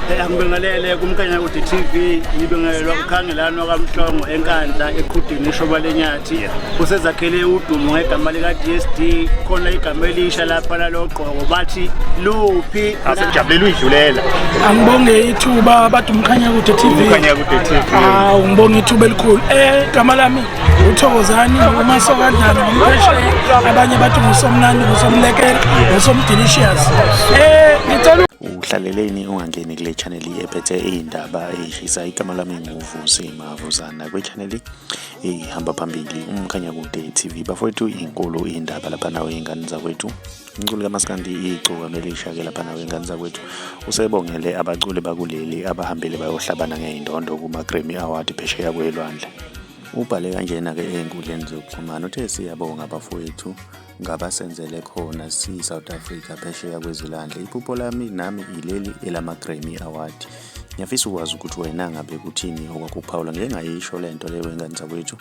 Angibingelele kumkanya ukuthi TV ngibingelelwa ukhangelano kaMhlongo enkandla eqhudini ishoba lenyathi usezakhele udumo ngegama lika DSD khona igama elisha lapha laloqoko bathi luphi asijabulele uyidlulela angibonge ithuba abantu umkhanya kude TV ngibonge ithuba elikhulu igama lami uThokozani uMasokandlana ngumphesheya abanye bathi ngusomnandi ngusomlekela ngusomdelicious ngicela uhlaleleni ungangeni kule channel ephethe izindaba ezishisa igama lami nguvusi Mavuzana kwe channel ihamba phambili umkhanya kude TV bafowethu inkulu izindaba lapha nawe ingane zakwethu umculo kaMaskandi igcoka lisha ke lapha nawe ingane zakwethu usebongele abaculi bakuleli abahambele bayohlabana ngeindondo kuma Grammy Award phesheya kwelwandle ubhale kanjena ke enkundleni zokuxhumana uthe siyabonga bafowethu ngabasenzele khona si South Africa phesheya kwezilandle iphupho lami nami ileli elama Grammy Award ngiyafisa ukwazi ukuthi wena ngabe kuthini okwakuphawula ngeke ngayisho lento leyo ingane zakwethu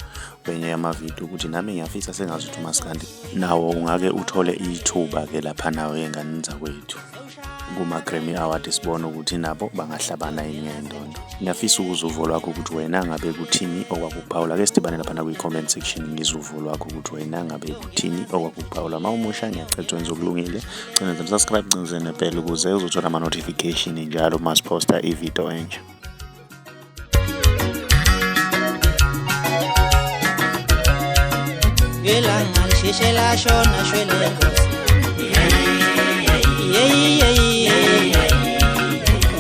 kwenye yamavideo ukuthi nami ngiyafisa sengazuthi uMaskandi nawo ungake uthole ithuba ke lapha nawe ingane zakwethu kuma Grammy Award sibona ukuthi nabo bangahlabana inyendondo ngiyafisa ukuzuvo lwakho ukuthi wena ngabe kuthini okwakuphawula ke sidibane lapha na kwi comment section ngizuvo lwakho ukuthi wena ngabe kuthini okwakuphawula mawumusha ngiyacela wenze okulungile gcina subscribe gcina nebell ukuze uzothola ama notification njalo masiposta ivideo entsha Gelanga lisheshela shona shwele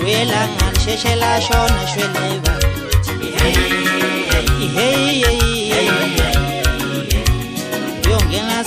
Gelanga lisheshela shona shwele Yongena